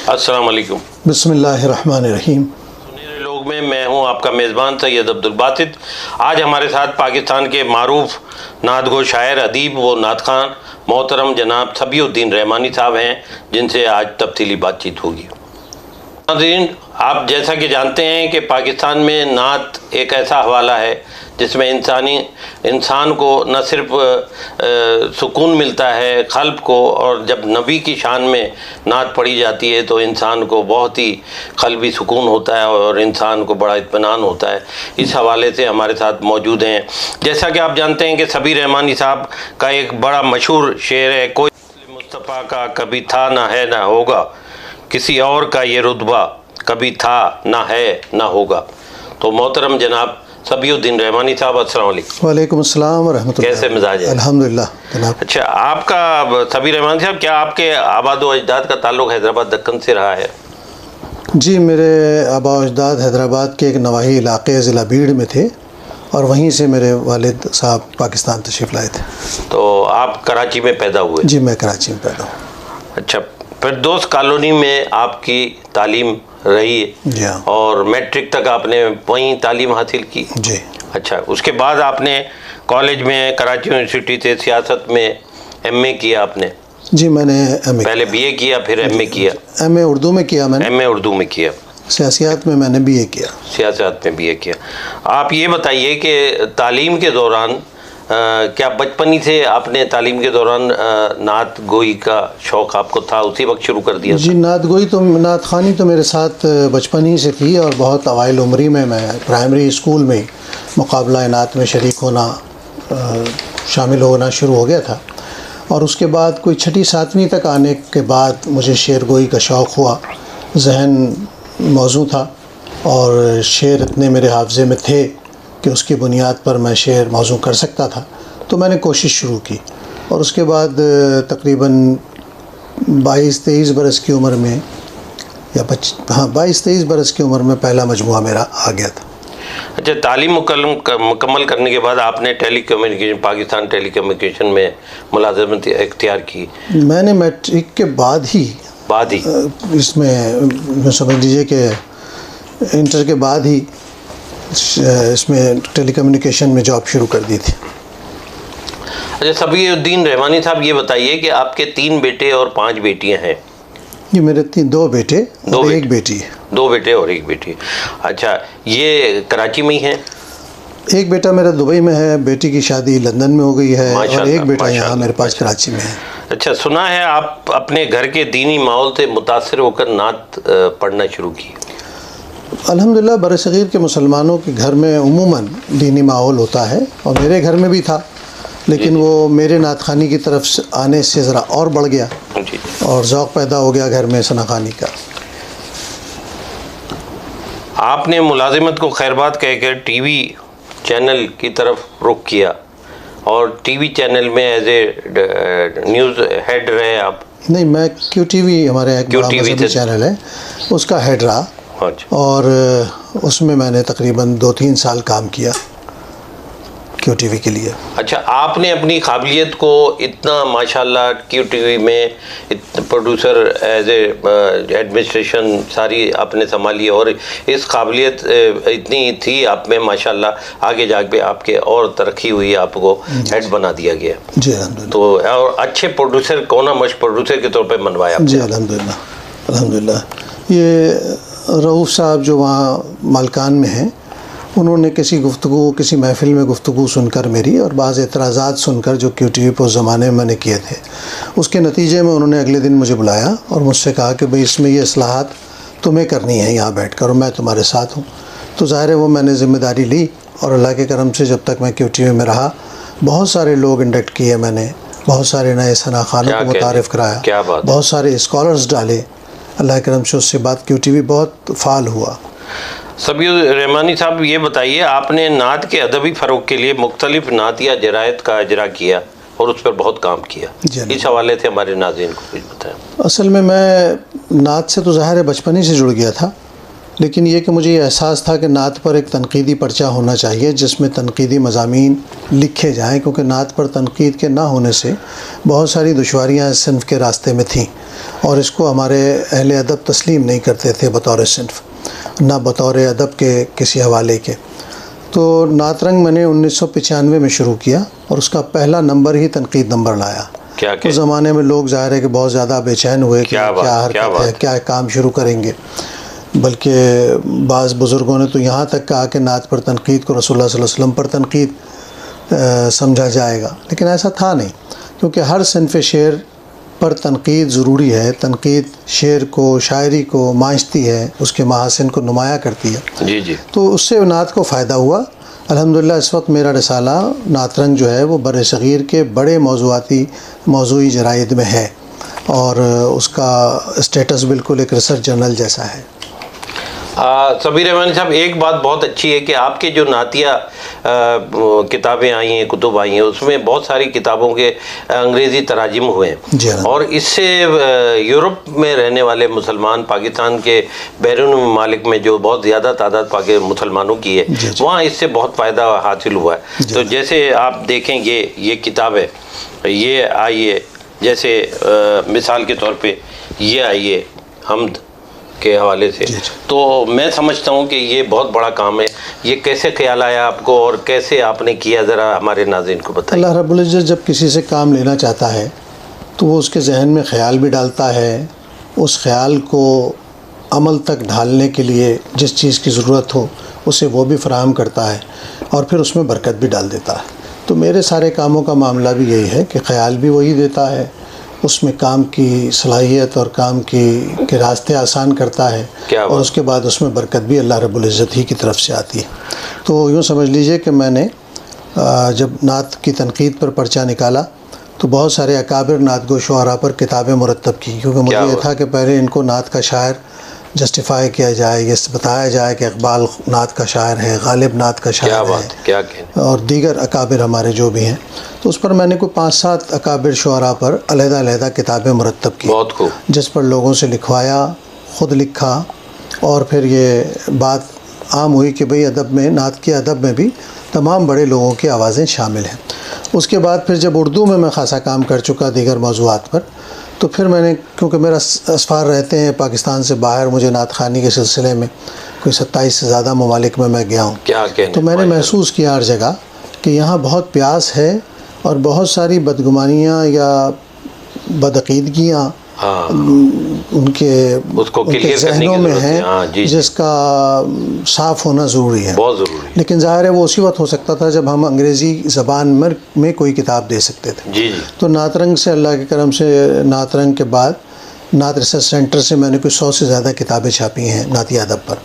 السلام علیکم۔ بسم اللہ الرحمن الرحیم۔ سنہرے لوگ میں ہوں آپ کا میزبان سید عبدالباسط۔ آج ہمارے ساتھ پاکستان کے معروف نعت گو شاعر ادیب و نعت خوان محترم جناب صبیح الدین رحمانی صاحب ہیں، جن سے آج تفصیلی بات چیت ہوگی۔ ناظرین، آپ جیسا کہ جانتے ہیں کہ پاکستان میں نعت ایک ایسا حوالہ ہے جس میں انسان کو نہ صرف سکون ملتا ہے قلب کو، اور جب نبی کی شان میں نعت پڑھی جاتی ہے تو انسان کو بہت ہی قلبی سکون ہوتا ہے اور انسان کو بڑا اطمینان ہوتا ہے۔ اس حوالے سے ہمارے ساتھ موجود ہیں، جیسا کہ آپ جانتے ہیں کہ صبیح رحمانی صاحب کا ایک بڑا مشہور شعر ہے، کوئی مصطفیٰ کا کبھی تھا نہ ہے نہ ہوگا، کسی اور کا یہ رتبہ کبھی تھا نہ ہے نہ ہوگا۔ تو محترم جناب صبیح الدین رحمانی صاحب، السلام علیکم۔ وعلیکم السلام ورحمۃ اللہ۔ کیسے مزاج ہے؟ الحمدللہ جناب۔ اچھا، آپ کا صبیح رحمانی صاحب، کیا آپ کے آباد و اجداد کا تعلق حیدرآباد دکن سے رہا ہے؟ جی، میرے آباء و اجداد حیدرآباد کے ایک نواحی علاقے ضلع بیڑ میں تھے، اور وہیں سے میرے والد صاحب پاکستان تشریف لائے تھے۔ تو آپ کراچی میں پیدا ہوئے؟ جی، میں کراچی میں پیدا ہوں۔ اچھا، فردوس کالونی میں آپ کی تعلیم رہی ہے؟ جی ہاں۔ اور میٹرک تک آپ نے وہیں تعلیم حاصل کی؟ جی۔ اچھا، اس کے بعد آپ نے کالج میں کراچی یونیورسٹی سے سیاست میں ایم اے کیا آپ نے؟ جی، میں نے ایم اے پہلے بی اے کیا پھر ایم اے کیا؟ ایم اے اردو میں کیا میں نے۔ ایم اے اردو میں کیا۔ سیاسیات میں نے بی اے کیا۔ سیاست میں بی اے کیا۔ آپ یہ بتائیے کہ تعلیم کے دوران کیا بچپن ہی سے آپ نے تعلیم کے دوران نعت گوئی کا شوق آپ کو تھا، اسی وقت شروع کر دیا؟ جی، نعت خوانی تو میرے ساتھ بچپن ہی سے تھی، اور بہت اوائل عمری میں پرائمری اسکول میں مقابلہ نعت میں شریک ہونا، شامل ہونا شروع ہو گیا تھا۔ اور اس کے بعد کوئی چھٹی ساتویں تک آنے کے بعد مجھے شعر گوئی کا شوق ہوا، ذہن موزوں تھا، اور شعر اتنے میرے حافظے میں تھے کہ اس کی بنیاد پر میں شعر موزوں کر سکتا تھا، تو میں نے کوشش شروع کی۔ اور اس کے بعد تقریباً 22-23 برس کی عمر میں، یا 22-23 برس کی عمر میں پہلا مجموعہ میرا آ گیا تھا۔ اچھا، تعلیم مکمل کرنے کے بعد آپ نے پاکستان ٹیلی کمیونیکیشن میں ملازمت اختیار کی؟ میں نے میٹرک کے بعد ہی اس میں سمجھ لیجیے کہ انٹر کے بعد ہی اس میں ٹیلی کمیونیکیشن میں جاب شروع کر دی تھی۔ اچھا، صبیح الدین رحمانی صاحب، یہ بتائیے کہ آپ کے 3 بیٹے اور 5 بیٹیاں ہیں؟ یہ میرے 2 بیٹے اور 1 بیٹی ہے۔ 2 بیٹے اور 1 بیٹی۔ اچھا، یہ کراچی میں ہی ہیں؟ ایک بیٹا میرا دبئی میں ہے، بیٹی کی شادی لندن میں ہو گئی ہے، اور ایک بیٹا یہاں میرے پاس کراچی میں ہے۔ اچھا، سنا ہے آپ اپنے گھر کے دینی ماحول سے متاثر ہو کر نعت پڑھنا شروع کی؟ الحمدللہ، برصغیر کے مسلمانوں کے گھر میں عموماً دینی ماحول ہوتا ہے، اور میرے گھر میں بھی تھا، لیکن وہ میرے نعت خوانی کی طرف سے آنے سے ذرا اور بڑھ گیا، اور ذوق پیدا ہو گیا گھر میں ثنا خوانی کا۔ آپ نے ملازمت کو خیر بات کہہ کر ٹی وی چینل کی طرف رخ کیا، اور ٹی وی چینل میں ایز اے نیوز ہیڈ رہے آپ؟ نہیں، میں کیو ٹی وی، ہمارے ایک بڑا مذہبی چینل ہے، اس کا ہیڈ رہا، اور اس میں نے تقریباً 2-3 سال کام کیا کیو ٹی وی کے لیے۔ اچھا، آپ نے اپنی قابلیت کو اتنا ماشاءاللہ کیو ٹی وی میں پروڈیوسر ایز اے ایڈمنسٹریشن ساری آپ نے سنبھالی، اور اس قابلیت اتنی تھی آپ میں ماشاءاللہ، آگے جا کے آپ کے اور ترقی ہوئی، آپ کو ہیڈ بنا دیا گیا۔ جی الحمدللہ۔ تو اور اچھے پروڈیوسر کونا مش پروڈیوسر کے طور پہ منوایا؟ جی الحمدللہ الحمدللہ۔ یہ رؤوف صاحب جو وہاں مالکان میں ہیں، انہوں نے کسی محفل میں گفتگو سن کر میری، اور بعض اعتراضات سن کر جو کیو ٹی وی پہ اس زمانے میں نے کیے تھے، اس کے نتیجے میں انہوں نے اگلے دن مجھے بلایا اور مجھ سے کہا کہ بھئی اس میں یہ اصلاحات تمہیں کرنی ہے یہاں بیٹھ کر، اور میں تمہارے ساتھ ہوں۔ تو ظاہر ہے وہ میں نے ذمہ داری لی، اور اللہ کے کرم سے جب تک میں کیو ٹی وی میں رہا، بہت سارے لوگ انڈکٹ کیے میں نے، بہت سارے نئے ثنا خوانوں کو متعارف کرایا، بہت سارے اسکالرز ڈالے، اللہ کے کرم سے اس سے بعد کیو ٹی وی بہت فعال ہوا۔ صبیح رحمانی صاحب، یہ بتائیے، آپ نے نعت کے ادبی فروغ کے لیے مختلف نعتیہ جرائد کا اجرا کیا اور اس پر بہت کام کیا، اس حوالے سے ہمارے ناظرین کو کچھ بتائیں۔ اصل میں نعت سے تو ظاہر ہے بچپن ہی سے جڑ گیا تھا، لیکن یہ کہ مجھے یہ احساس تھا کہ نعت پر ایک تنقیدی پرچہ ہونا چاہیے جس میں تنقیدی مضامین لکھے جائیں، کیونکہ نعت پر تنقید کے نہ ہونے سے بہت ساری دشواریاں اس صنف کے راستے میں تھیں، اور اس کو ہمارے اہل ادب تسلیم نہیں کرتے تھے بطور صنف، نہ بطور ادب کے کسی حوالے کے۔ تو نعت رنگ میں نے 1995 میں شروع کیا اور اس کا پہلا نمبر ہی تنقید نمبر لایا۔ اس زمانے میں لوگ ظاہر ہے کہ بہت زیادہ بے چین ہوئے کہ کیا حرکت ہے، کیا کام شروع کریں گے، بلکہ بعض بزرگوں نے تو یہاں تک کہا کہ نعت پر تنقید کو رسول اللہ صلی اللہ علیہ وسلم پر تنقید سمجھا جائے گا، لیکن ایسا تھا نہیں، کیونکہ ہر صنف شعر پر تنقید ضروری ہے۔ تنقید شعر کو، شاعری کو مانچتی ہے، اس کے محاسن کو نمایاں کرتی ہے۔ جی جی۔ تو اس سے نعت کو فائدہ ہوا۔ الحمدللہ اس وقت میرا رسالہ نعت رنگ جو ہے وہ بر صغیر کے بڑے موضوعی جرائد میں ہے، اور اس کا اسٹیٹس بالکل ایک ریسرچ جرنل جیسا ہے۔ صبی رحمانی صاحب، ایک بات بہت اچھی ہے کہ آپ کے جو نعتیہ کتابیں آئی ہیں، کتب آئی ہیں، اس میں بہت ساری کتابوں کے انگریزی تراجم ہوئے ہیں، اور اس سے یورپ میں رہنے والے مسلمان، پاکستان کے بیرون ممالک میں جو بہت زیادہ تعداد مسلمانوں کی ہے، وہاں اس سے بہت فائدہ حاصل ہوا ہے۔ تو جیسے آپ دیکھیں یہ کتاب ہے، یہ آئی ہے، جیسے مثال کے طور پہ یہ آئی ہے حمد کے حوالے سے، تو میں سمجھتا ہوں کہ یہ بہت بڑا کام ہے۔ یہ کیسے خیال آیا آپ کو اور کیسے آپ نے کیا، ذرا ہمارے ناظرین کو بتائیے۔ اللہ رب العزت جب کسی سے کام لینا چاہتا ہے تو وہ اس کے ذہن میں خیال بھی ڈالتا ہے، اس خیال کو عمل تک ڈھالنے کے لیے جس چیز کی ضرورت ہو اسے وہ بھی فراہم کرتا ہے، اور پھر اس میں برکت بھی ڈال دیتا ہے۔ تو میرے سارے کاموں کا معاملہ بھی یہی ہے کہ خیال بھی وہی دیتا ہے، اس میں کام کی صلاحیت اور کام کے راستے آسان کرتا ہے، اور اس کے بعد اس میں برکت بھی اللہ رب العزت ہی کی طرف سے آتی ہے۔ تو یوں سمجھ لیجئے کہ میں نے جب نعت کی تنقید پر پرچہ نکالا تو بہت سارے اکابر نعت گو شعراء پر کتابیں مرتب کی، کیونکہ مجھے یہ تھا کہ پہلے ان کو نعت کا شاعر جسٹیفائی کیا جائے، یہ بتایا جائے کہ اقبال نعت کا شاعر ہے، غالب نعت کا شاعر ہے، اور دیگر اکابر ہمارے جو بھی ہیں۔ تو اس پر میں نے کوئی 5-7 اکابر شعراء پر علیحدہ علیحدہ کتابیں مرتب کی، بہت خوب، جس پر لوگوں سے لکھوایا، خود لکھا، اور پھر یہ بات عام ہوئی کہ بھئی ادب میں، نعت کے ادب میں بھی تمام بڑے لوگوں کی آوازیں شامل ہیں۔ اس کے بعد پھر جب اردو میں خاصا کام کر چکا دیگر موضوعات پر، تو پھر میں نے، کیونکہ میرا اسفار رہتے ہیں پاکستان سے باہر، مجھے نعت خوانی کے سلسلے میں کوئی 27 سے زیادہ ممالک میں گیا ہوں، تو میں نے محسوس کیا ہر جگہ کہ یہاں بہت پیاس ہے، اور بہت ساری بدگمانیاں یا بدعقیدگیاں ان کے ذہنوں میں ہیں، جس کا صاف ہونا ضروری ہے، بہت ضروری ہے۔ لیکن ظاہر ہے وہ اسی وقت ہو سکتا تھا جب ہم انگریزی زبان میں کوئی کتاب دے سکتے تھے۔ تو نعت رنگ سے، اللہ کے کرم سے، نعت رنگ کے بعد نعت ریسرچ سینٹر سے میں نے کوئی 100 سے زیادہ کتابیں چھاپی ہیں نعتیہ ادب پر۔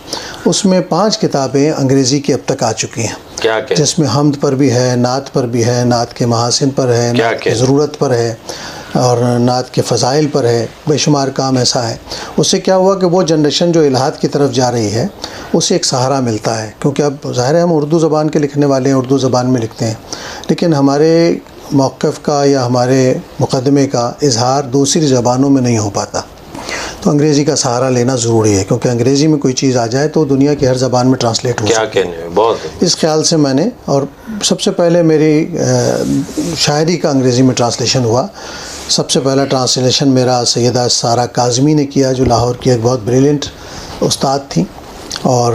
اس میں 5 کتابیں انگریزی کی اب تک آ چکی ہیں، جس میں حمد پر بھی ہے، نعت پر بھی ہے، نعت کے محاسن پر ہے، نعت کی ضرورت پر ہے، اور نعت کے فضائل پر ہے، بے شمار کام ایسا ہے۔ اس سے کیا ہوا کہ وہ جنریشن جو الہاد کی طرف جا رہی ہے اسے ایک سہارا ملتا ہے، کیونکہ اب ظاہر ہے ہم اردو زبان کے لکھنے والے ہیں، اردو زبان میں لکھتے ہیں، لیکن ہمارے موقف کا یا ہمارے مقدمے کا اظہار دوسری زبانوں میں نہیں ہو پاتا، تو انگریزی کا سہارا لینا ضروری ہے، کیونکہ انگریزی میں کوئی چیز آ جائے تو دنیا کی ہر زبان میں ٹرانسلیٹ ہو سکتی ہے۔ اس خیال سے میں نے، اور سب سے پہلے میری شاعری کا انگریزی میں ٹرانسلیشن ہوا۔ سب سے پہلا ٹرانسلیشن میرا سیدہ سارہ کاظمی نے کیا، جو لاہور کی ایک بہت بریلینٹ استاد تھیں، اور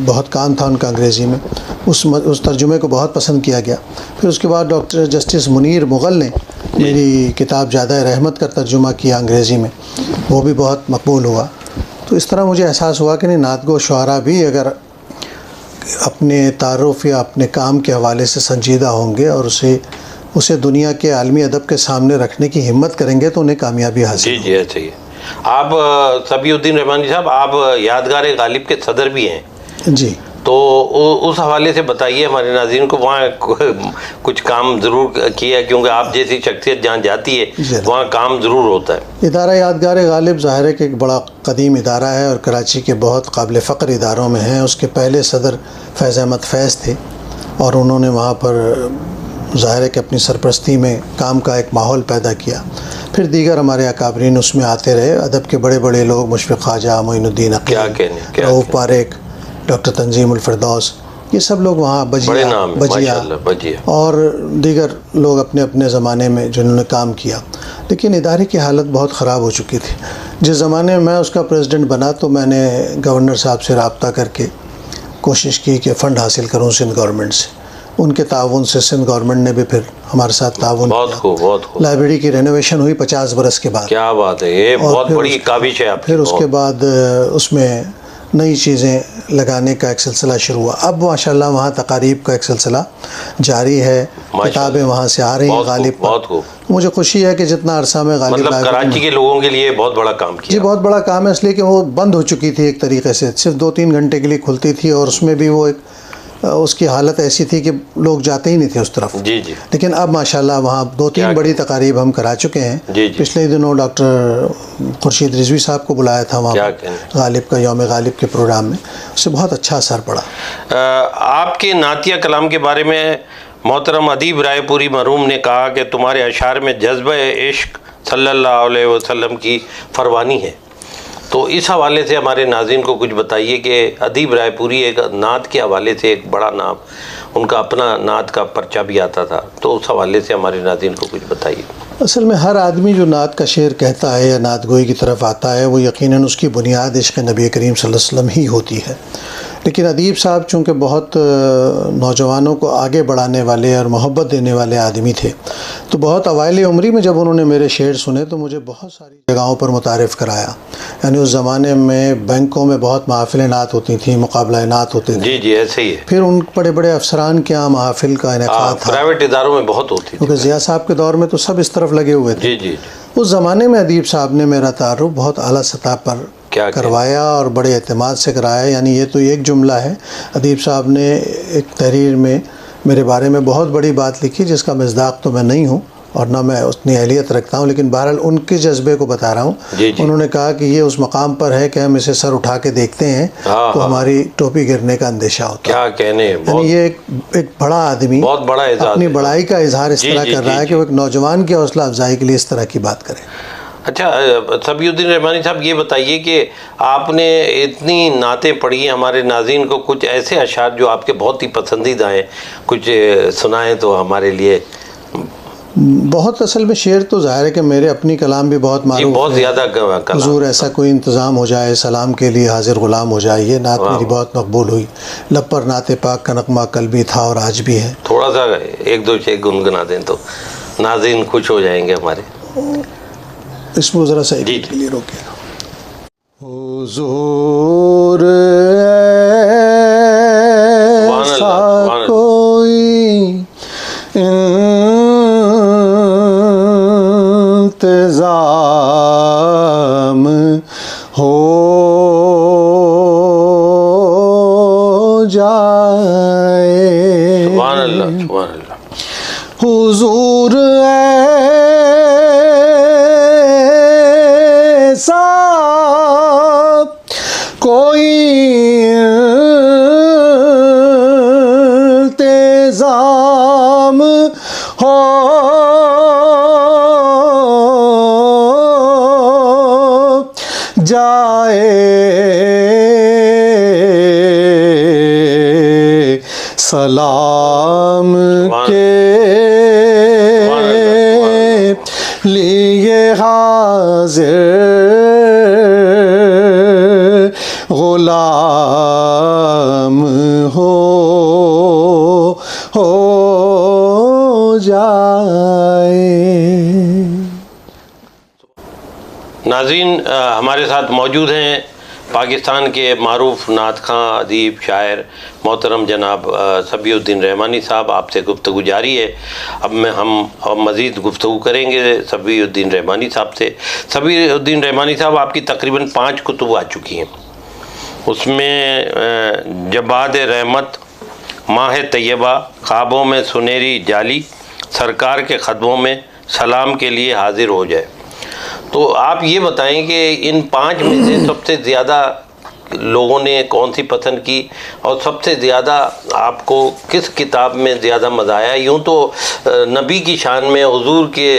بہت کام تھا ان کا انگریزی میں، اس ترجمے کو بہت پسند کیا گیا۔ پھر اس کے بعد ڈاکٹر جسٹس منیر مغل نے میری کتاب جادہ رحمت کا ترجمہ کیا انگریزی میں، وہ بھی بہت مقبول ہوا۔ تو اس طرح مجھے احساس ہوا کہ نہیں، نعت گو شعراء بھی اگر اپنے تعارف یا اپنے کام کے حوالے سے سنجیدہ ہوں گے اور اسے دنیا کے عالمی ادب کے سامنے رکھنے کی ہمت کریں گے تو انہیں کامیابی حاصل ہوگی۔ جی ایسے ہی۔ آپ صبی الدین رحمانی صاحب، آپ یادگار غالب کے صدر بھی ہیں، جی، تو اس حوالے سے بتائیے ہمارے ناظرین کو، وہاں کچھ کام ضرور کیا، کیونکہ آپ جیسی شخصیت جہاں جاتی ہے وہاں کام ضرور ہوتا ہے۔ ادارہ یادگار غالب ظاہر ہے کہ ایک بڑا قدیم ادارہ ہے، اور کراچی کے بہت قابل فخر اداروں میں ہیں۔ اس کے پہلے صدر فیض احمد فیض تھے، اور انہوں نے وہاں پر ظاہر ہے کہ اپنی سرپرستی میں کام کا ایک ماحول پیدا کیا. پھر دیگر ہمارے اکابرین اس میں آتے رہے، ادب کے بڑے بڑے لوگ، مشفق خواجہ، معین الدین عقیل، رؤوف پاریکھ، ڈاکٹر تنظیم الفردوس، یہ سب لوگ وہاں، بجیا اور دیگر لوگ اپنے اپنے زمانے میں جنہوں نے کام کیا. لیکن ادارے کی حالت بہت خراب ہو چکی تھی. جس زمانے میں اس کا پریزیڈنٹ بنا تو میں نے گورنر صاحب سے رابطہ کر کے کوشش کی کہ فنڈ حاصل کروں سندھ گورنمنٹ سے. ان کے تعاون سے سندھ گورنمنٹ نے بھی پھر ہمارے ساتھ تعاون کیا. لائبریری کی رینوویشن ہوئی 50 برس کے بعد. کیا بات ہے، یہ بہت بڑی کاوش ہے آپ کی. پھر اس کے بعد اس میں نئی چیزیں لگانے کا ایک سلسلہ شروع ہوا. اب ماشاءاللہ وہاں تقاریب کا ایک سلسلہ جاری ہے، کتابیں وہاں سے آ رہی ہیں غالب پر. مجھے خوشی ہے کہ جتنا عرصہ میں غالب مطلب کراچی کے لوگوں کے لیے بہت بڑا کام کیا. جی بہت بڑا کام ہے، اس لیے کہ وہ بند ہو چکی تھی ایک طریقے سے، صرف 2-3 گھنٹے کے لیے کھلتی تھی، اور اس میں بھی وہ ایک اس کی حالت ایسی تھی کہ لوگ جاتے ہی نہیں تھے اس طرف. جی جی. لیکن اب ماشاءاللہ وہاں 2-3 بڑی تقاریب ہم کرا چکے ہیں. پچھلے دنوں ڈاکٹر خورشید رضوی صاحب کو بلایا تھا وہاں غالب کا یوم غالب کے پروگرام میں، اس سے بہت اچھا اثر پڑا. آپ کے نعتیہ کلام کے بارے میں محترم ادیب رائے پوری مرحوم نے کہا کہ تمہارے اشعار میں جذبہ عشق صلی اللہ علیہ وسلم کی فروانی ہے. تو اس حوالے سے ہمارے ناظرین کو کچھ بتائیے کہ ادیب رائے پوری ایک نعت کے حوالے سے ایک بڑا نام، ان کا اپنا نعت کا پرچہ بھی آتا تھا، تو اس حوالے سے ہمارے ناظرین کو کچھ بتائیے. اصل میں ہر آدمی جو نعت کا شعر کہتا ہے یا نعت گوئی کی طرف آتا ہے، وہ یقیناً اس کی بنیاد عشق نبی کریم صلی اللہ علیہ وسلم ہی ہوتی ہے. لیکن ادیب صاحب چونکہ بہت نوجوانوں کو آگے بڑھانے والے اور محبت دینے والے آدمی تھے، تو بہت اوائل عمری میں جب انہوں نے میرے شعر سنے تو مجھے بہت ساری جگہوں پر متعارف کرایا. یعنی اس زمانے میں بینکوں میں بہت محافل نعت ہوتی تھیں، مقابلہ نعت ہوتے تھے. جی جی ایسے ہی ہے. پھر ان بڑے بڑے افسران کے یہاں محافل کا انعقاد تھا، پرائیویٹ اداروں میں بہت ہوتی تھی، کیونکہ ضیاء صاحب کے دور میں تو سب اس طرف لگے ہوئے تھے. جی جی. اس زمانے میں ادیب صاحب نے میرا تعارف بہت اعلیٰ سطح پر کروایا اور بڑے اعتماد سے کرایا. یعنی یہ تو ایک جملہ ہے، ادیب صاحب نے ایک تحریر میں میرے بارے میں بہت بڑی بات لکھی جس کا مصداق تو میں نہیں ہوں اور نہ میں اتنی اہلیت رکھتا ہوں، لیکن بہرحال ان کے جذبے کو بتا رہا ہوں. انہوں نے کہا کہ یہ اس مقام پر ہے کہ ہم اسے سر اٹھا کے دیکھتے ہیں تو ہماری ٹوپی گرنے کا اندیشہ ہوتا ہے. کیا کہنے، یعنی یہ ایک بڑا آدمی بہت بڑا اپنی بڑائی کا اظہار اس طرح کر رہا ہے کہ وہ ایک نوجوان کی حوصلہ افزائی کے لیے اس طرح کی بات کرے. اچھا صبی الدین رحمانی صاحب، یہ بتائیے کہ آپ نے اتنی نعتیں پڑھی ہیں، ہمارے ناظرین کو کچھ ایسے اشعار جو آپ کے بہت ہی پسندیدہ ہیں کچھ سنائیں تو ہمارے لیے. بہت اصل میں شعر تو ظاہر ہے کہ میرے اپنی کلام بھی بہت معروف بہت زیادہ حضور ایسا کوئی انتظام ہو جائے، سلام کے لیے حاضر غلام ہو جائے، یہ نعت میری بہت مقبول ہوئی. لب پر نعت پاک کا نغمہ کل بھی تھا اور آج بھی ہے. تھوڑا سا 1-2 شعر گنگنا دیں تو ناظرین خوش ہو جائیں گے ہمارے. اس میں ذرا سا ایک کے لیے روکے. حضور ایسا کوئی انتظام ہو جائے. سبحان اللہ سبحان اللہ. حضور ایسا کوئی انتظام ہو جائے، سلام کے لیے حاضر غلام ہو جائے. ناظرین ہمارے ساتھ موجود ہیں پاکستان کے معروف نعت خواں، ادیب، شاعر محترم جناب صبی الدین رحمانی صاحب. آپ سے گفتگو جاری ہے. اب ہم مزید گفتگو کریں گے صبی الدین رحمانی صاحب سے. صبی الدین رحمانی صاحب، آپ کی تقریباً 5 کتب آ چکی ہیں. اس میں جباد رحمت، ماہ طیبہ، خوابوں میں سنہری جالی، سرکار کے قدموں میں، سلام کے لیے حاضر ہو جائے. تو آپ یہ بتائیں کہ ان 5 میں سے سب سے زیادہ لوگوں نے کون سی پسند کی اور سب سے زیادہ آپ کو کس کتاب میں زیادہ مزہ آیا؟ یوں تو نبی کی شان میں حضور کے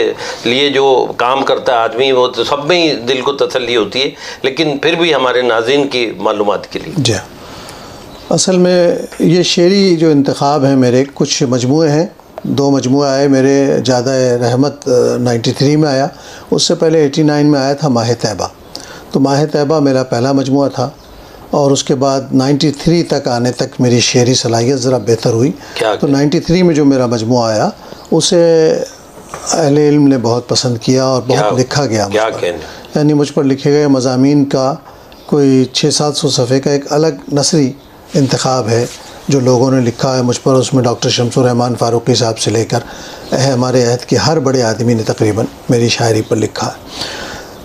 لیے جو کام کرتا ہے آدمی وہ تو سب میں ہی دل کو تسلی ہوتی ہے، لیکن پھر بھی ہمارے ناظرین کی معلومات کے لیے۔ جی، اصل میں یہ شعری جو انتخاب ہیں میرے کچھ مجموعے ہیں، 2 مجموعے آئے میرے، جادہ رحمت 93 میں آیا، اس سے پہلے 89 میں آیا تھا ماہ طیبہ، تو ماہ طیبہ میرا پہلا مجموعہ تھا، اور اس کے بعد 93 تک آنے تک میری شعری صلاحیت ذرا بہتر ہوئی، تو 93 میں جو میرا مجموعہ آیا اسے اہل علم نے بہت پسند کیا اور بہت لکھا گیا مجھ پر، یعنی مجھ پر لکھے گئے مضامین کا کوئی 600-700 صفحے کا ایک الگ نثری انتخاب ہے جو لوگوں نے لکھا ہے مجھ پر۔ اس میں ڈاکٹر شمس الرحمان فاروقی صاحب سے لے کر ہمارے عہد کے ہر بڑے آدمی نے تقریباً میری شاعری پر لکھا ہے۔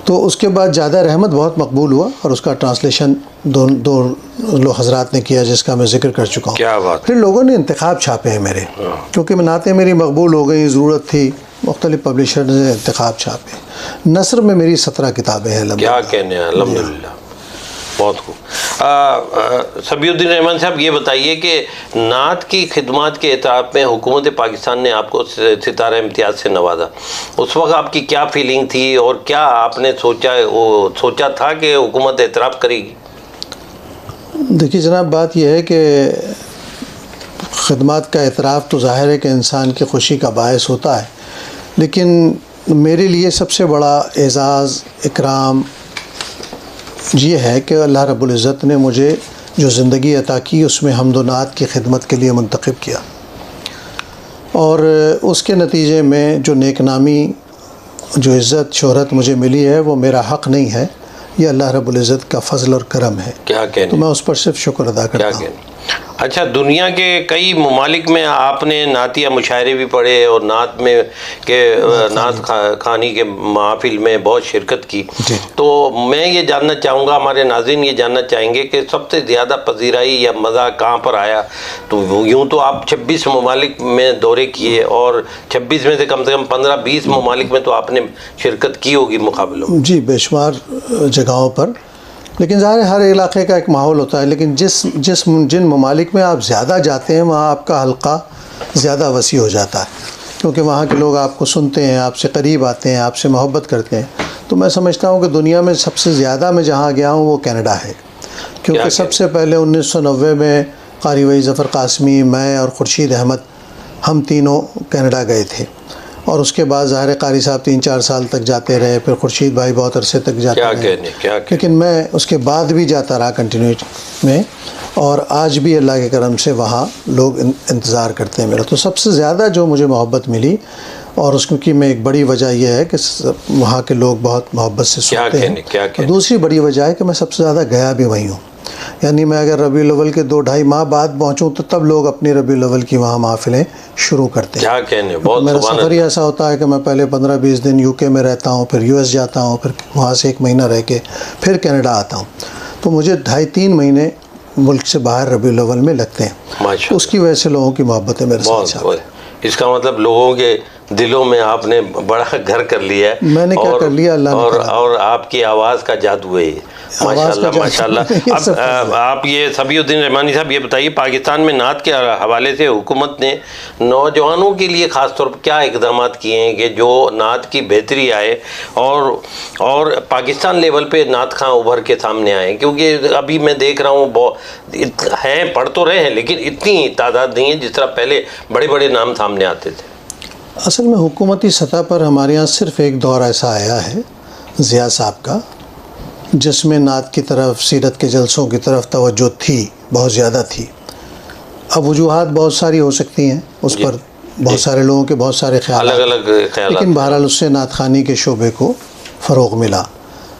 تو اس کے بعد جادہ رحمت بہت مقبول ہوا اور اس کا ٹرانسلیشن دو حضرات نے کیا جس کا میں ذکر کر چکا ہوں۔ کیا بات! پھر لوگوں نے انتخاب چھاپے ہیں میرے، کیونکہ نعتیں میری مقبول ہو گئیں، ضرورت تھی، مختلف پبلشر نے انتخاب چھاپے۔ نثر میں میری 17 کتابیں ہیں۔ کیا کہنے ہیں، الحمدللہ، بہت خوب۔ سبیع الدین رحمانی صاحب یہ بتائیے کہ نعت کی خدمات کے اعتراف میں حکومت پاکستان نے آپ کو ستارہ امتیاز سے نوازا، اس وقت آپ کی کیا فیلنگ تھی اور کیا آپ نے سوچا تھا کہ حکومت اعتراف کرے گی؟ دیکھیے جناب، بات یہ ہے کہ خدمات کا اعتراف تو ظاہر ہے کہ انسان کی خوشی کا باعث ہوتا ہے، لیکن میرے لیے سب سے بڑا اعزاز اکرام یہ ہے کہ اللہ رب العزت نے مجھے جو زندگی عطا کی اس میں حمد و نعت کی خدمت کے لیے منتخب کیا، اور اس کے نتیجے میں جو نیک نامی، جو عزت شہرت مجھے ملی ہے وہ میرا حق نہیں ہے، یہ اللہ رب العزت کا فضل اور کرم ہے، کیا کہنے، تو میں اس پر صرف شکر ادا کرتا ہوں۔ اچھا، دنیا کے کئی ممالک میں آپ نے نعتیہ مشاعرے بھی پڑھے اور نعت میں کہ نعت خوانی کے محافل میں بہت شرکت کی، تو میں یہ جاننا چاہوں گا، ہمارے ناظرین یہ جاننا چاہیں گے کہ سب سے زیادہ پذیرائی یا مزہ کہاں پر آیا؟ تو یوں تو آپ 26 ممالک میں دورے کیے اور 26 میں سے کم 15-20 ممالک میں تو آپ نے شرکت کی ہوگی مقابلوں میں۔ جی، بے شمار جگہوں پر، لیکن ظاہر ہر علاقے کا ایک ماحول ہوتا ہے، لیکن جن ممالک میں آپ زیادہ جاتے ہیں وہاں آپ کا حلقہ زیادہ وسیع ہو جاتا ہے، کیونکہ وہاں کے لوگ آپ کو سنتے ہیں، آپ سے قریب آتے ہیں، آپ سے محبت کرتے ہیں۔ تو میں سمجھتا ہوں کہ دنیا میں سب سے زیادہ میں جہاں گیا ہوں وہ کینیڈا ہے، کیونکہ سب سے پہلے 1990 میں قاری وحید ظفر قاسمی، میں اور خورشید احمد ہم تینوں کینیڈا گئے تھے، اور اس کے بعد ظاہر قاری صاحب 3-4 سال تک جاتے رہے، پھر خورشید بھائی بہت عرصے تک جاتے رہے، لیکن میں اس کے بعد بھی جاتا رہا کنٹینیوٹی میں، اور آج بھی اللہ کے کرم سے وہاں لوگ انتظار کرتے ہیں میرا۔ تو سب سے زیادہ جو مجھے محبت ملی، اور اس کی میں ایک بڑی وجہ یہ ہے کہ وہاں کے لوگ بہت محبت سے سنتے ہیں، اور دوسری بڑی وجہ ہے کہ میں سب سے زیادہ گیا بھی وہیں ہوں، یعنی میں اگر ربیع الاول کے 2-2.5 ماہ بعد پہنچوں تو تب لوگ اپنی ربیع الاول کی وہاں محفلیں شروع کرتے ہیں۔ کیا کہنے، بہت میرا سفر ہی ایسا ہوتا ہے کہ میں پہلے 15-20 دن یو کے میں رہتا ہوں، پھر US جاتا ہوں، پھر وہاں سے 1 مہینہ رہ کے پھر کینیڈا آتا ہوں، تو مجھے 2.5-3 مہینے ملک سے باہر ربیع الاول میں لگتے ہیں، اس کی وجہ سے لوگوں کی محبت ہے میرے ساتھ۔ اس کا مطلب لوگوں کے دلوں میں آپ نے بڑا گھر کر لیا ہے۔ میں نے کیا کر لیا، اللہ نے اور آپ کی آواز کا جادو ہے، ماشاءاللہ ماشاءاللہ۔ اب آپ یہ سبیع الدین رحمانی صاحب یہ بتائیے، پاکستان میں نعت کے حوالے سے حکومت نے نوجوانوں کے لیے خاص طور پر کیا اقدامات کیے ہیں کہ جو نعت کی بہتری آئے اور پاکستان لیول پہ نعت خواں ابھر کے سامنے آئے؟ کیونکہ ابھی میں دیکھ رہا ہوں ہیں، پڑھ تو رہے ہیں لیکن اتنی تعداد نہیں ہے جس طرح پہلے بڑے بڑے نام سامنے آتے تھے۔ اصل میں حکومتی سطح پر ہمارے یہاں صرف ایک دور ایسا آیا ہے ضیاء صاحب کا، جس میں نعت کی طرف، سیرت کے جلسوں کی طرف توجہ تھی، بہت زیادہ تھی۔ اب وجوہات بہت ساری ہو سکتی ہیں، اس پر بہت سارے لوگوں کے بہت سارے خیالات، لیکن بہرحال اس سے نعت خوانی کے شعبے کو فروغ ملا،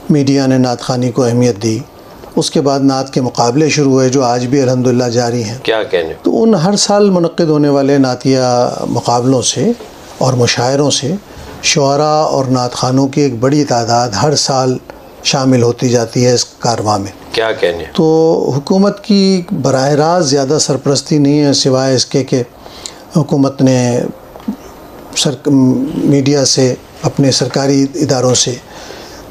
میڈیا نے نعت خوانی کو اہمیت دی، اس کے بعد نعت کے مقابلے شروع ہوئے جو آج بھی الحمدللہ جاری ہیں۔ کیا کہنے، تو ان ہر سال منعقد ہونے والے نعتیہ مقابلوں سے اور مشاعروں سے شعراء اور نعت خوانوں کی ایک بڑی تعداد ہر سال شامل ہوتی جاتی ہے اس کارواں میں۔ کیا کہنے، تو حکومت کی براہ راست زیادہ سرپرستی نہیں ہے، سوائے اس کے کہ حکومت نے میڈیا سے، اپنے سرکاری اداروں سے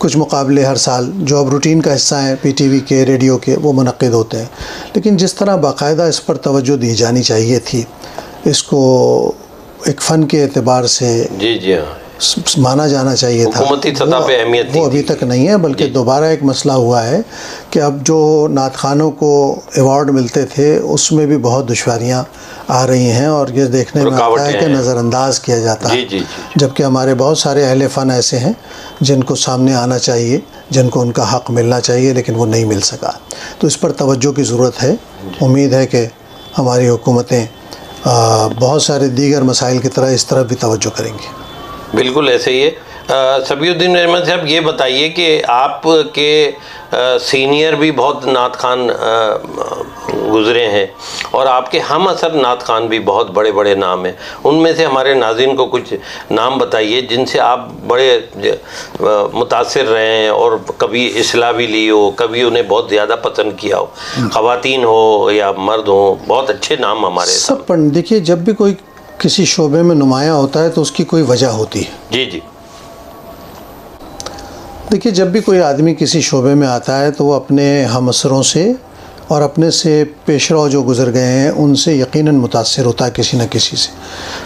کچھ مقابلے ہر سال جو اب روٹین کا حصہ ہیں پی ٹی وی کے ریڈیو کے وہ منعقد ہوتے ہیں، لیکن جس طرح باقاعدہ اس پر توجہ دی جانی چاہیے تھی، اس کو ایک فن کے اعتبار سے جی جی ہاں مانا جانا چاہیے تھا، حکومتی سطح پہ اہمیت وہ ابھی تک نہیں ہے، بلکہ دوبارہ ایک مسئلہ ہوا ہے کہ اب جو نعت خوانوں کو ایوارڈ ملتے تھے اس میں بھی بہت دشواریاں آ رہی ہیں، اور یہ دیکھنے میں آتا ہے کہ نظر انداز کیا جاتا ہے، جبکہ ہمارے بہت سارے اہل فن ایسے ہیں جن کو سامنے آنا چاہیے، جن کو ان کا حق ملنا چاہیے، لیکن وہ نہیں مل سکا، تو اس پر توجہ کی ضرورت ہے۔ امید ہے کہ ہماری حکومتیں بہت سارے دیگر مسائل کی طرح اس طرف بھی توجہ کریں گی۔ بالکل ایسے ہی ہے۔ صبی الدین رحمانی صاحب یہ بتائیے کہ آپ کے سینئر بھی بہت نعت خوان گزرے ہیں اور آپ کے ہم اثر نعت خوان بھی بہت بڑے بڑے نام ہیں، ان میں سے ہمارے ناظرین کو کچھ نام بتائیے جن سے آپ بڑے متاثر رہے ہیں اور کبھی اصلاح بھی لی ہو، کبھی انہیں بہت زیادہ پسند کیا ہو، خواتین ہو یا مرد ہوں، بہت اچھے نام ہمارے سب پر دیکھیے جب بھی کوئی کسی شعبے میں نمایاں ہوتا ہے تو اس کی کوئی وجہ ہوتی ہے۔ جی جی دیکھیے جب بھی کوئی آدمی کسی شعبے میں آتا ہے تو وہ اپنے ہم اثروں سے اور اپنے سے پیش رو جو گزر گئے ہیں ان سے یقیناً متاثر ہوتا ہے کسی نہ کسی سے۔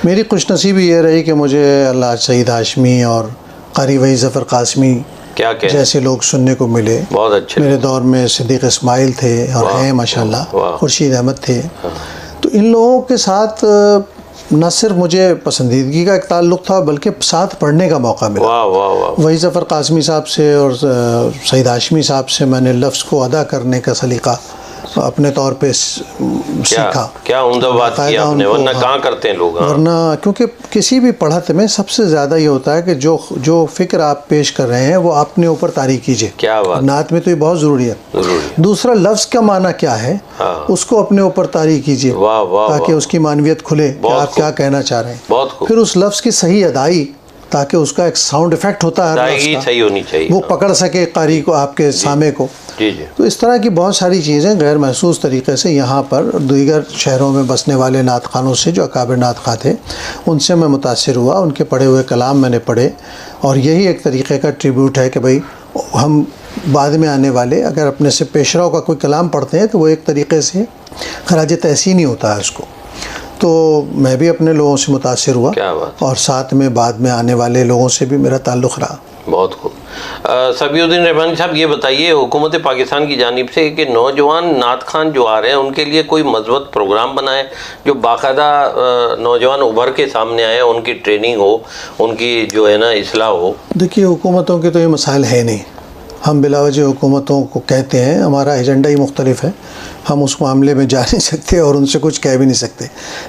میری خوش نصیبی یہ رہی کہ مجھے اللہ سعید ہاشمی اور قاری وحید ظفر قاسمی جیسے لوگ سننے کو ملے۔ بہت اچھے میرے دور میں صدیق اسماعیل تھے اور ہیں ماشاءاللہ، خورشید احمد تھے، تو ان لوگوں کے ساتھ نہ صرف مجھے پسندیدگی کا ایک تعلق تھا بلکہ ساتھ پڑھنے کا موقع ملا۔ وحید ظفر قاسمی صاحب سے اور سعید ہاشمی صاحب سے میں نے لفظ کو ادا کرنے کا سلیقہ اپنے طور پہ سیکھا۔ کیا عمدہ بات کی آپ نے، ورنہ کہاں کرتے ہیں لوگ، ورنہ کیونکہ کسی بھی پڑھت میں سب سے زیادہ یہ ہوتا ہے کہ جو فکر آپ پیش کر رہے ہیں وہ اپنے اوپر طاری کیجئے۔ کیا بات، نعت میں تو یہ بہت ضروری ہے۔ دوسرا لفظ کا معنی کیا ہے اس کو اپنے اوپر طاری کیجئے تاکہ اس کی معنویت کھلے کہ آپ کیا کہنا چاہ رہے ہیں، پھر اس لفظ کی صحیح ادائی تاکہ اس کا ایک ساؤنڈ ایفیکٹ ہوتا ہے، صحیح ہونی چاہیے، وہ پکڑ سکے قاری کو، آپ کے سامع کو۔ تو اس طرح کی بہت ساری چیزیں غیر محسوس طریقے سے یہاں پر دیگر شہروں میں بسنے والے نعت خوانوں سے جو اکابر نعت خواں تھے ان سے میں متاثر ہوا، ان کے پڑھے ہوئے کلام میں نے پڑھے، اور یہی ایک طریقے کا ٹریبیوٹ ہے کہ بھئی ہم بعد میں آنے والے اگر اپنے سے پیشرو کا کوئی کلام پڑھتے ہیں تو وہ ایک طریقے سے خراج تحسین ہی ہوتا ہے اس کو۔ تو میں بھی اپنے لوگوں سے متاثر ہوا اور ساتھ میں بعد میں آنے والے لوگوں سے بھی میرا تعلق رہا۔ بہت خوب۔ صبی الدین رحمانی صاحب یہ بتائیے حکومت پاکستان کی جانب سے کہ نوجوان نعت خوان جو آ رہے ہیں ان کے لیے کوئی مثبت پروگرام بنائے جو باقاعدہ نوجوان ابھر کے سامنے آئے، ان کی ٹریننگ ہو، ان کی جو ہے نا اصلاح ہو۔ دیکھیے حکومتوں کے تو یہ مسائل ہے نہیں، ہم بلا وجہ حکومتوں کو کہتے ہیں، ہمارا ایجنڈا ہی مختلف ہے، ہم اس معاملے میں جا نہیں سکتے اور ان سے کچھ کہہ بھی نہیں سکتے،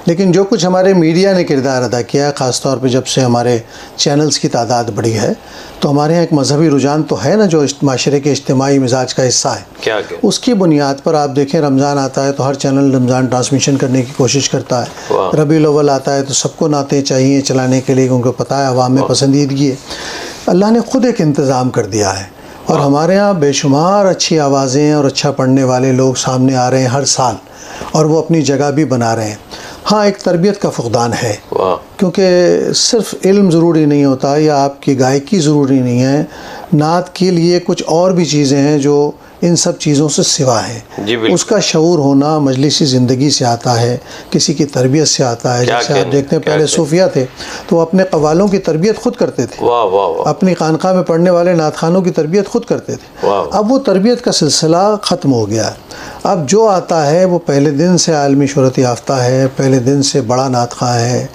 لیکن جو کچھ ہمارے میڈیا نے کردار ادا کیا ہے، خاص طور پہ جب سے ہمارے چینلز کی تعداد بڑھی ہے تو ہمارے یہاں ایک مذہبی رجحان تو ہے نا جو معاشرے کے اجتماعی مزاج کا حصہ ہے، اس کی بنیاد پر آپ دیکھیں رمضان آتا ہے تو ہر چینل رمضان ٹرانسمیشن کرنے کی کوشش کرتا ہے، ربیع الاول آتا ہے تو سب کو نعتیں چاہیے چلانے کے لیے کیونکہ پتہ ہے عوام میں پسندیدگی ہے، اللہ نے خود ایک انتظام کر دیا ہے، اور ہمارے ہاں بے شمار اچھی آوازیں اور اچھا پڑھنے والے لوگ سامنے آ رہے ہیں ہر سال، اور وہ اپنی جگہ بھی بنا رہے ہیں۔ ہاں ایک تربیت کا فقدان ہے، کیونکہ صرف علم ضروری نہیں ہوتا یا آپ کی گائیکی ضروری نہیں ہے، نعت کے لیے کچھ اور بھی چیزیں ہیں جو ان سب چیزوں سے سوا ہے، اس کا شعور ہونا مجلسی زندگی سے آتا ہے، کسی کی تربیت سے آتا ہے۔ جیسے آپ دیکھتے ہیں پہلے صوفیہ تھے تو وہ اپنے قوالوں کی تربیت خود کرتے تھے، اپنی خانقاہ میں پڑھنے والے نعت خوانوں کی تربیت خود کرتے تھے، اب وہ تربیت کا سلسلہ ختم ہو گیا ہے، اب جو آتا ہے وہ پہلے دن سے عالمی شہرت یافتہ ہے، پہلے دن سے بڑا نعت خواں ہے،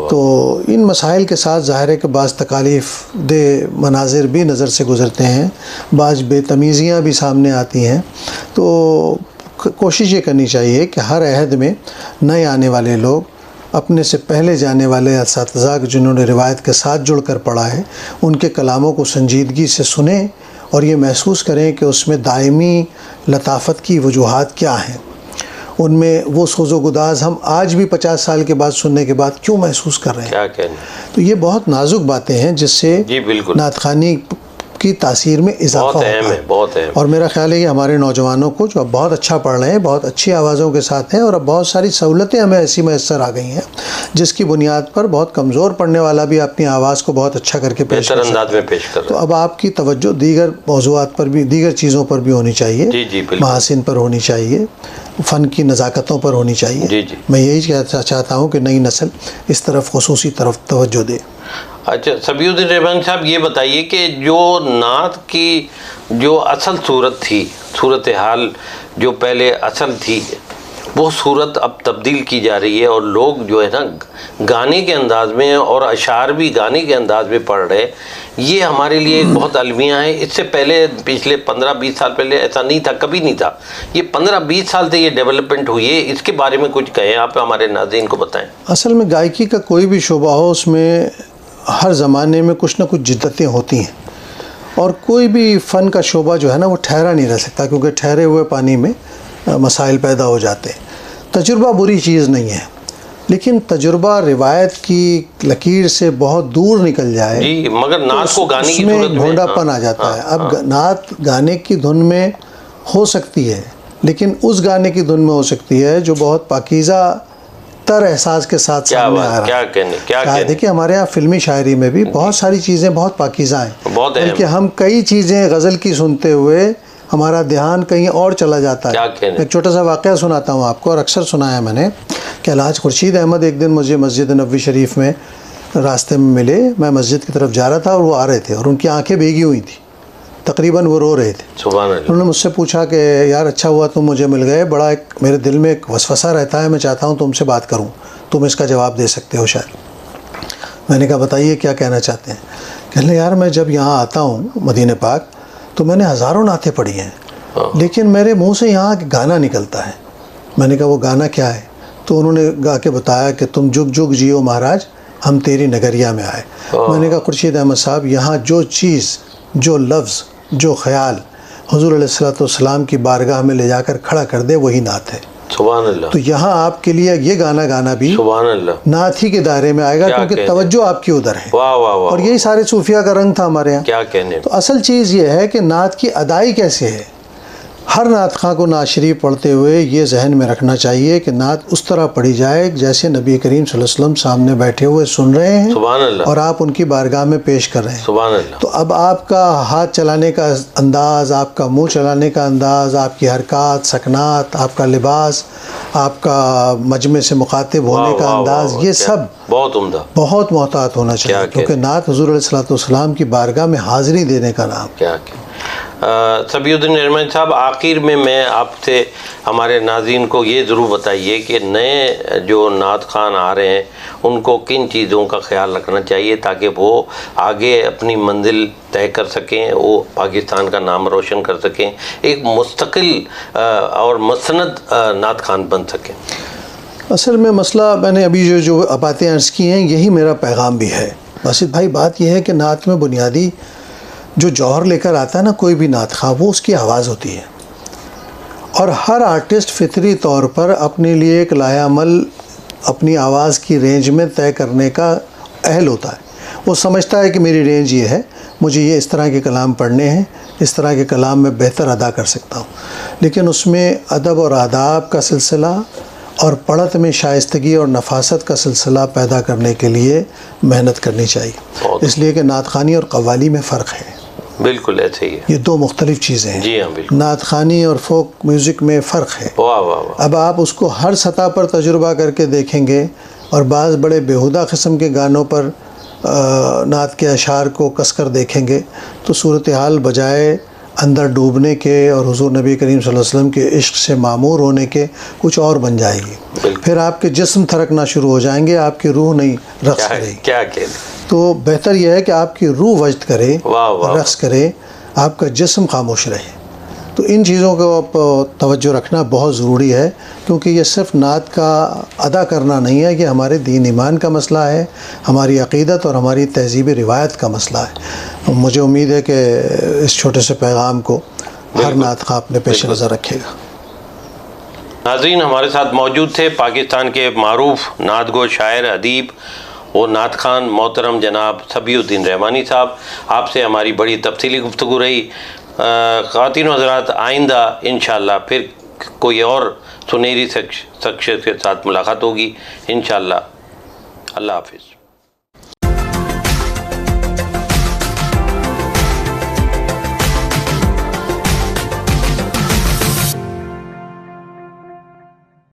تو ان مسائل کے ساتھ ظاہر ہے کہ بعض تکالیف دہ مناظر بھی نظر سے گزرتے ہیں، بعض بے تمیزیاں بھی سامنے آتی ہیں، تو کوشش یہ کرنی چاہیے کہ ہر عہد میں نئے آنے والے لوگ اپنے سے پہلے جانے والے اساتذہ جنہوں نے روایت کے ساتھ جڑ کر پڑھا ہے ان کے کلاموں کو سنجیدگی سے سنیں اور یہ محسوس کریں کہ اس میں دائمی لطافت کی وجوہات کیا ہیں، ان میں وہ سوز و گداز ہم آج بھی 50 سال کے بعد سننے کے بعد کیوں محسوس کر رہے ہیں۔ تو یہ بہت نازک باتیں ہیں جس سے نعت خوانی کی تاثیر میں اضافہ بہت اہم ہوتا ہے، بہت اہم. اور میرا خیال ہے کہ ہمارے نوجوانوں کو جو اب بہت اچھا پڑھ رہے ہیں، بہت اچھی آوازوں کے ساتھ ہیں، اور اب بہت ساری سہولتیں ہمیں ایسی میسر آ گئی ہیں جس کی بنیاد پر بہت کمزور پڑھنے والا بھی اپنی آواز کو بہت اچھا کر کے پیش بہتر کر سکتا انداز ہے. میں پیش کر تو رہا ہے. اب آپ کی توجہ دیگر موضوعات پر بھی، دیگر چیزوں پر بھی ہونی چاہیے. جی جی بالکل. محاسن پر ہونی چاہیے، فن کی نزاکتوں پر ہونی چاہیے. جی جی. میں یہی چاہتا ہوں کہ نئی نسل اس طرف خصوصی طرف توجہ دے. اچھا سبی الدین رحمانی صاحب، یہ بتائیے کہ جو نعت کی جو اصل صورت تھی، صورتحال جو پہلے اصل تھی، وہ صورت اب تبدیل کی جا رہی ہے، اور لوگ جو ہے نا گانے کے انداز میں اور اشعار بھی گانے کے انداز میں پڑھ رہے. یہ ہمارے لیے ایک بہت المیہ ہے. اس سے پہلے پچھلے 15-20 سال پہلے ایسا نہیں تھا، کبھی نہیں تھا. یہ 15-20 سال سے یہ ڈیولپمنٹ ہوئی ہے. اس کے بارے میں کچھ کہیں آپ ہمارے ناظرین کو بتائیں. اصل میں گائکی کا کوئی بھی شعبہ ہو، اس میں ہر زمانے میں کچھ نہ کچھ جدتیں ہوتی ہیں، اور کوئی بھی فن کا شعبہ جو ہے نا وہ ٹھہرا نہیں رہ سکتا، کیونکہ ٹھہرے ہوئے پانی میں مسائل پیدا ہو جاتے ہیں. تجربہ بری چیز نہیں ہے، لیکن تجربہ روایت کی لکیر سے بہت دور نکل جائے جی، مگر نعت کو گانے کی اس میں صورت میں گھونڈا پن آ جاتا ہے. اب نعت گانے کی دھن میں ہو سکتی ہے، لیکن اس گانے کی دھن میں ہو سکتی ہے جو بہت پاکیزہ تر احساس کے ساتھ سامنے آ رہا ہے. کیا کہنے. دیکھیے ہمارے ہاں فلمی شاعری میں بھی بہت ساری چیزیں بہت پاکیزہ ہیں، بہت اہم. بلکہ ہم کئی چیزیں غزل کی سنتے ہوئے ہمارا دھیان کہیں اور چلا جاتا ہے. کیا کہنے. ایک چھوٹا سا واقعہ سناتا ہوں آپ کو، اور اکثر سنایا میں نے، کہ الحاج خورشید احمد ایک دن مجھے مسجد نبوی شریف میں راستے میں ملے. میں مسجد کی طرف جا رہا تھا اور وہ آ رہے تھے، اور ان کی آنکھیں بھیگی ہوئی تھیں، تقریباً وہ رو رہے تھے. سبحان اللہ. انہوں نے مجھ سے پوچھا کہ یار اچھا ہوا تم مجھے مل گئے، بڑا ایک میرے دل میں ایک وسوسہ رہتا ہے، میں چاہتا ہوں تم سے بات کروں، تم اس کا جواب دے سکتے ہو شاید. میں نے کہا بتائیے کیا کہنا چاہتے ہیں. کہنے لگے یار میں جب یہاں آتا ہوں مدینہ پاک تو میں نے ہزاروں نعتیں پڑھی ہیں، لیکن میرے منہ سے یہاں گانا نکلتا ہے. میں نے کہا وہ گانا کیا ہے؟ تو انہوں نے گا کے بتایا کہ تم جگ جگ جیو مہاراج، ہم تیری نگریا میں آئے. میں نے کہا خورشید احمد صاحب، یہاں جو چیز، جو لفظ، جو خیال حضور علیہ السلام کی بارگاہ میں لے جا کر کھڑا کر دے وہی نعت ہے. سبحان اللہ. تو یہاں آپ کے لیے یہ گانا گانا بھی سبحان اللہ نعت ہی کے دائرے میں آئے گا، کیونکہ توجہ آپ کی ادھر ہے. واہ واہ واہ. اور یہی سارے صوفیہ کا رنگ تھا ہمارے یہاں. کیا کہنے. تو اصل چیز یہ ہے کہ نعت کی ادائی کیسے ہے. ہر نعت خواں کو نعت شریف پڑھتے ہوئے یہ ذہن میں رکھنا چاہیے کہ نعت اس طرح پڑھی جائے جیسے نبی کریم صلی اللہ علیہ وسلم سامنے بیٹھے ہوئے سن رہے ہیں، سبحان اللہ. اور آپ ان کی بارگاہ میں پیش کر رہے ہیں. سبحان اللہ. تو اب آپ کا ہاتھ چلانے کا انداز، آپ کا منہ چلانے کا انداز، آپ کی حرکات، سکنات، آپ کا لباس، آپ کا مجمع سے مخاطب ہونے کا انداز، یہ سب بہت عمدہ، بہت محتاط ہونا چاہیے، کیونکہ نعت حضور علیہ السلام کی بارگاہ میں حاضری دینے کا نام. کیا سبی الدین رحمانی صاحب، آخر میں آپ سے ہمارے ناظرین کو یہ ضرور بتائیے کہ نئے جو نعت خوان آ رہے ہیں ان کو کن چیزوں کا خیال رکھنا چاہیے تاکہ وہ آگے اپنی منزل طے کر سکیں، وہ پاکستان کا نام روشن کر سکیں، ایک مستقل اور مسند نعت خوان بن سکیں. اصل میں مسئلہ میں نے ابھی جو باتیں عرض کی ہیں یہی میرا پیغام بھی ہے. باسط بھائی بات یہ ہے کہ نعت میں بنیادی جو جوہر لے کر آتا ہے نا کوئی بھی نعت خواں، وہ اس کی آواز ہوتی ہے. اور ہر آرٹسٹ فطری طور پر اپنے لیے ایک لائحہ عمل اپنی آواز کی رینج میں طے کرنے کا اہل ہوتا ہے. وہ سمجھتا ہے کہ میری رینج یہ ہے، مجھے یہ اس طرح کے کلام پڑھنے ہیں، اس طرح کے کلام میں بہتر ادا کر سکتا ہوں. لیکن اس میں ادب اور آداب کا سلسلہ اور پڑھت میں شائستگی اور نفاست کا سلسلہ پیدا کرنے کے لیے محنت کرنی چاہیے. اس لیے کہ نعت خوانی اور قوالی میں فرق ہے. بالکل ایسے ہی ہے، یہ دو مختلف چیزیں ہیں. جی ہاں بالکل. نعت خوانی اور فوک میوزک میں فرق ہے. واہ واہ واہ. اب آپ اس کو ہر سطح پر تجربہ کر کے دیکھیں گے، اور بعض بڑے بیہودہ قسم کے گانوں پر نعت کے اشعار کو کس کر دیکھیں گے تو صورتحال بجائے اندر ڈوبنے کے اور حضور نبی کریم صلی اللہ علیہ وسلم کے عشق سے معمور ہونے کے کچھ اور بن جائے گی. پھر آپ کے جسم تھرکنا شروع ہو جائیں گے، آپ کی روح نہیں رقص کرے گی. کیا کہ تو بہتر یہ ہے کہ آپ کی روح وجد کرے، رقص کرے، آپ کا جسم خاموش رہے. تو ان چیزوں کو توجہ رکھنا بہت ضروری ہے، کیونکہ یہ صرف نعت کا ادا کرنا نہیں ہے، یہ ہمارے دین ایمان کا مسئلہ ہے، ہماری عقیدت اور ہماری تہذیب روایت کا مسئلہ ہے. مجھے امید ہے کہ اس چھوٹے سے پیغام کو ہر نعت خواں اپنے پیش نظر رکھے گا. ناظرین، ہمارے ساتھ موجود تھے پاکستان کے معروف نعت گو شاعر، ادیب وہ نعت خان محترم جناب صبیح الدین رحمانی صاحب. آپ سے ہماری بڑی تفصیلی گفتگو رہی. خواتین و حضرات، آئندہ انشاءاللہ پھر کوئی اور سنہری شخصیت کے ساتھ ملاقات ہوگی انشاءاللہ. اللہ حافظ.